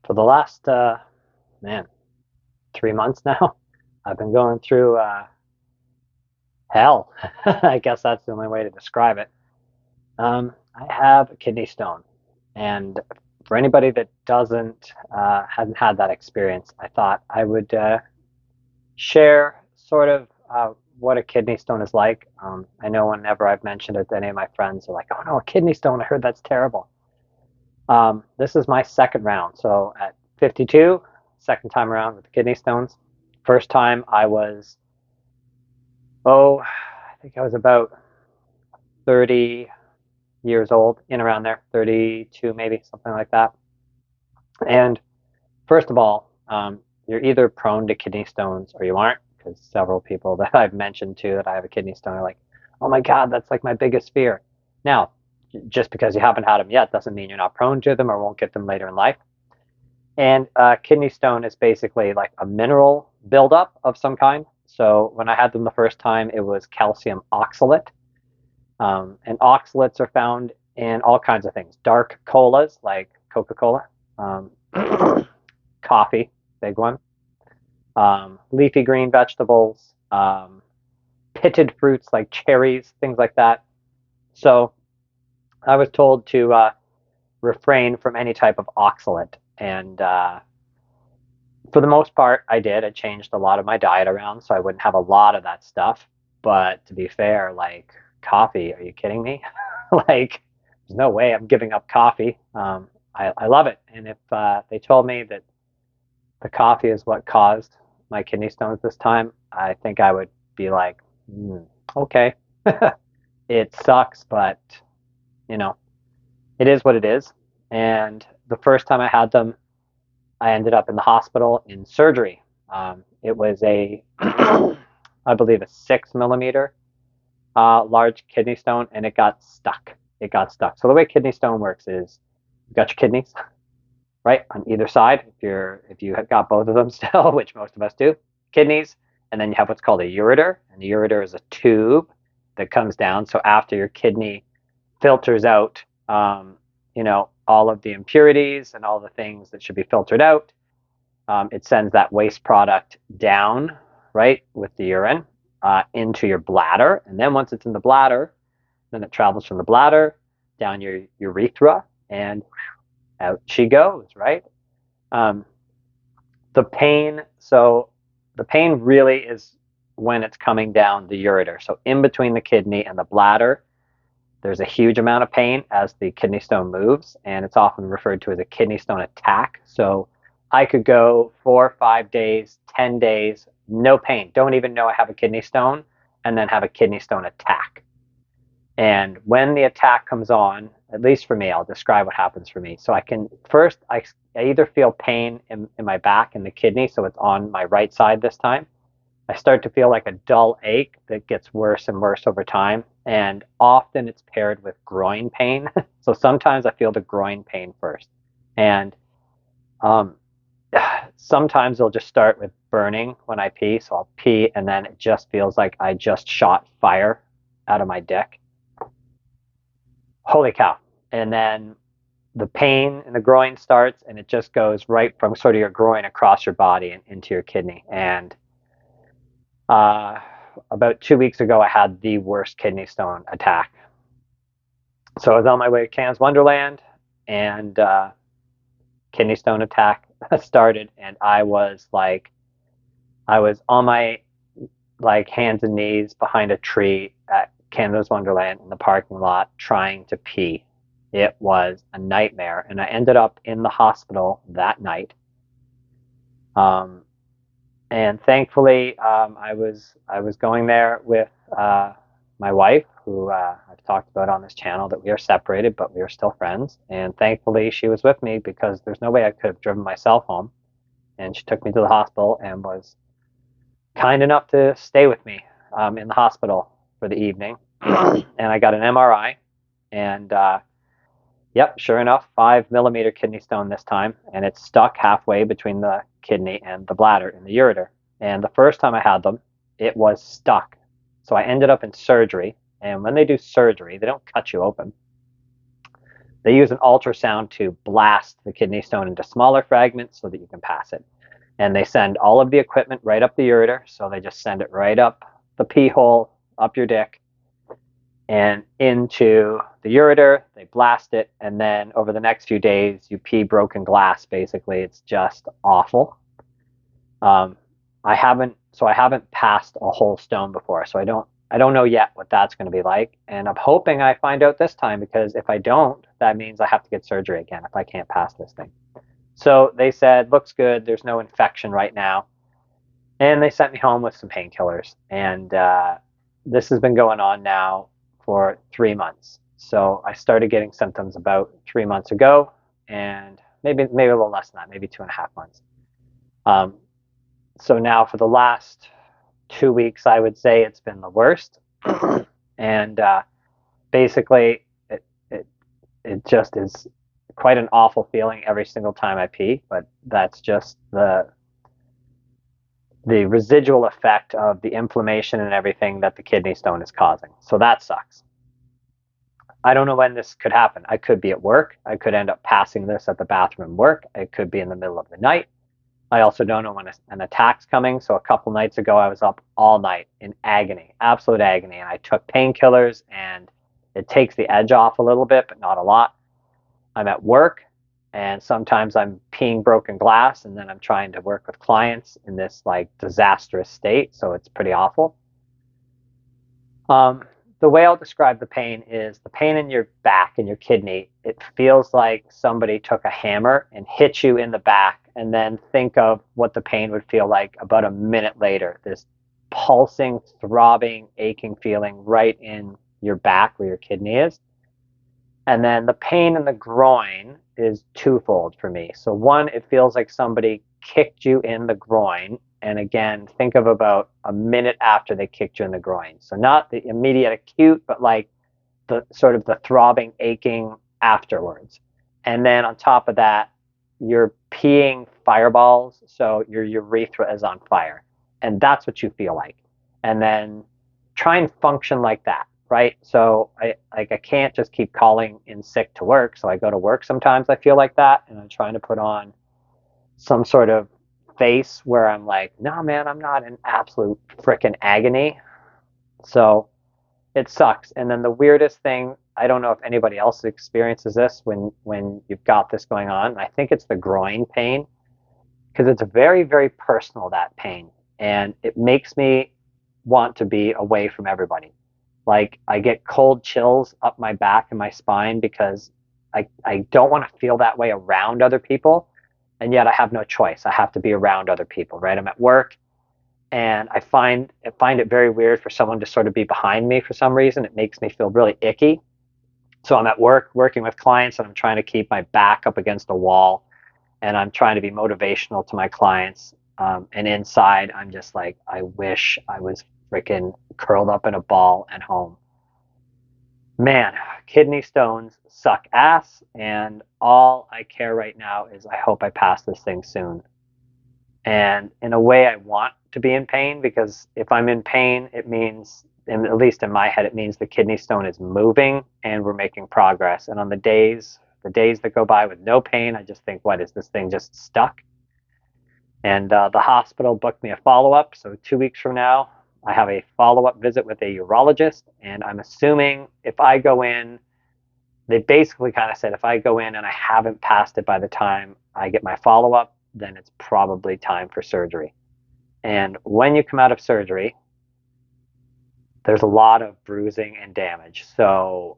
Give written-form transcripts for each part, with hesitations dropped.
For the last, man, 3 months now, I've been going through hell. I guess that's the only way to describe it. I have a kidney stone, and for anybody that hasn't had that experience, I thought I would share sort of what a kidney stone is like. I know whenever I've mentioned it to any of my friends, they're like, "Oh no, a kidney stone! I heard that's terrible." This is my second round. So at 52, second time around with the kidney stones. First time I was, I think I was about 30 years old, in around there, 32 maybe, something like that. And first of all, you're either prone to kidney stones or you aren't, because several people that I've mentioned to that I have a kidney stone are like, oh my God, that's like my biggest fear. Now, just because you haven't had them yet doesn't mean you're not prone to them or won't get them later in life. And kidney stone is basically like a mineral buildup of some kind. So when I had them the first time, it was calcium oxalate. And oxalates are found in all kinds of things. Dark colas like Coca-Cola, um, coffee, big one, leafy green vegetables, pitted fruits like cherries, things like that. So I was told to refrain from any type of oxalate. And for the most part, I did. I changed a lot of my diet around so I wouldn't have a lot of that stuff. But to be fair, like coffee, are you kidding me? Like, there's no way I'm giving up coffee. I love it. And if they told me that the coffee is what caused my kidney stones this time, I think I would be like, okay, it sucks, but you know, it is what it is. And the first time I had them, I ended up in the hospital in surgery. It was I believe, a 6 millimeter large kidney stone, and it got stuck. It got stuck. So the way kidney stone works is you've got your kidneys, right, on either side. If you have got both of them still, which most of us do, kidneys, and then you have what's called a ureter, and the ureter is a tube that comes down. So after your kidney filters out, all of the impurities and all the things that should be filtered out, it sends that waste product down, right, with the urine into your bladder. And then once it's in the bladder, then it travels from the bladder down your urethra and out she goes, right? Um, the pain really is when it's coming down the ureter. So in between the kidney and the bladder, there's a huge amount of pain as the kidney stone moves, and it's often referred to as a kidney stone attack. So I could go 4 or 5 days, 10 days, no pain, don't even know I have a kidney stone, and then have a kidney stone attack. And when the attack comes on, at least for me, I'll describe what happens for me. So I either feel pain in my back and the kidney, so it's on my right side this time. I start to feel like a dull ache that gets worse and worse over time. And often it's paired with groin pain. So sometimes I feel the groin pain first. And um, sometimes it'll just start with burning when I pee. So I'll pee and then it just feels like I just shot fire out of my dick. Holy cow. And then the pain in the groin starts and it just goes right from sort of your groin across your body and into your kidney. And uh, about 2 weeks ago, I had the worst kidney stone attack. So I was on my way to Can's Wonderland, and kidney stone attack started, and I was on my like hands and knees behind a tree at Canada's Wonderland in the parking lot trying to pee. It was a nightmare, and I ended up in the hospital that night. Um, and thankfully, I was going there with my wife, who I've talked about on this channel that we are separated, but we are still friends. And thankfully, she was with me because there's no way I could have driven myself home. And she took me to the hospital and was kind enough to stay with me in the hospital for the evening. And I got an MRI, and yep, sure enough, 5 millimeter kidney stone this time, and it's stuck halfway between the kidney and the bladder in the ureter. And the first time I had them, it was stuck. So I ended up in surgery. And when they do surgery, they don't cut you open. they use an ultrasound to blast the kidney stone into smaller fragments so that you can pass it. And they send all of the equipment right up the ureter. So they just send it right up the pee hole, up your dick, and into the ureter. They blast it. And then over the next few days, you pee broken glass, basically. It's just awful. I haven't passed a whole stone before, so I don't know yet what that's going to be like. And I'm hoping I find out this time, because if I don't, that means I have to get surgery again if I can't pass this thing. So they said, looks good. There's no infection right now. And they sent me home with some painkillers. And this has been going on now for 3 months. So I started getting symptoms about 3 months ago, and maybe a little less than that, maybe 2.5 months. So now for the last 2 weeks, I would say it's been the worst. And basically, it just is quite an awful feeling every single time I pee, but that's just the residual effect of the inflammation and everything that the kidney stone is causing. So that sucks. I don't know when this could happen. I could be at work. I could end up passing this at the bathroom at work. It could be in the middle of the night. I also don't know when an attack's coming. So a couple nights ago, I was up all night in agony, absolute agony. And I took painkillers, and it takes the edge off a little bit, but not a lot. I'm at work, and sometimes I'm peeing broken glass, and then I'm trying to work with clients in this like disastrous state. So it's pretty awful. The way I'll describe the pain is the pain in your back and your kidney. It feels like somebody took a hammer and hit you in the back, and then think of what the pain would feel like about a minute later. This pulsing, throbbing, aching feeling right in your back where your kidney is. And then the pain in the groin is twofold for me. So one, it feels like somebody kicked you in the groin. And again, think of about a minute after they kicked you in the groin. So not the immediate acute, but like the sort of the throbbing, aching afterwards. And then on top of that, you're peeing fireballs, so your urethra is on fire. And that's what you feel like. And then try and function like that, right? So I can't just keep calling in sick to work. So I go to work sometimes, I feel like that, and I'm trying to put on some sort of face where I'm like, no, man, I'm not in absolute freaking agony. So it sucks. And then the weirdest thing, I don't know if anybody else experiences this when you've got this going on. I think it's the groin pain, because it's very, very personal, that pain. And it makes me want to be away from everybody. Like I get cold chills up my back and my spine because I don't want to feel that way around other people. And yet I have no choice. I have to be around other people, right? I'm at work, and I find it very weird for someone to sort of be behind me for some reason. It makes me feel really icky. So I'm at work working with clients, and I'm trying to keep my back up against a wall, and I'm trying to be motivational to my clients. And inside, I'm just like, I wish I was freaking curled up in a ball at home. Man, kidney stones suck ass, and all I care right now is I hope I pass this thing soon. And in a way, I want to be in pain, because if I'm in pain, it means, at least in my head, it means the kidney stone is moving and we're making progress. And on the days that go by with no pain, I just think, what, is this thing just stuck? And the hospital booked me a follow-up. So 2 weeks from now, I have a follow-up visit with a urologist. And I'm assuming if I go in, they basically kind of said, if I go in and I haven't passed it by the time I get my follow-up, then it's probably time for surgery. And when you come out of surgery, there's a lot of bruising and damage. So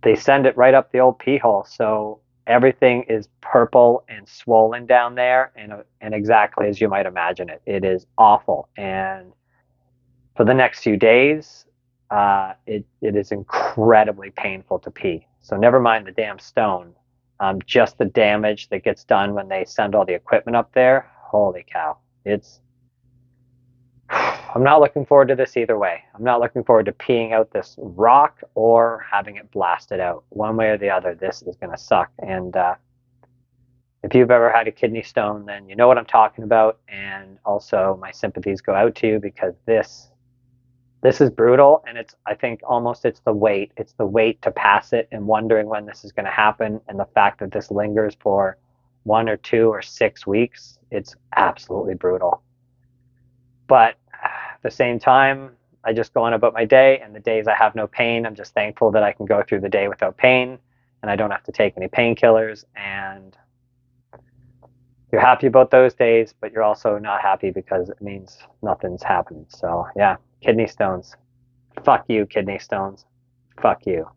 they send it right up the old pee hole. So everything is purple and swollen down there, and exactly as you might imagine it. It is awful. And for the next few days, it is incredibly painful to pee. So never mind the damn stone. Just the damage that gets done when they send all the equipment up there. Holy cow. I'm not looking forward to this either way. I'm not looking forward to peeing out this rock or having it blasted out. One way or the other, this is going to suck. And if you've ever had a kidney stone, then you know what I'm talking about. And also, my sympathies go out to you, because this This is brutal, and I think almost it's the wait to pass it and wondering when this is going to happen, and the fact that this lingers for 1 or 2 or 6 weeks. It's absolutely brutal. But at the same time, I just go on about my day, and the days I have no pain, I'm just thankful that I can go through the day without pain, and I don't have to take any painkillers. And you're happy about those days, but you're also not happy because it means nothing's happened. So yeah, kidney stones. Fuck you, kidney stones. Fuck you.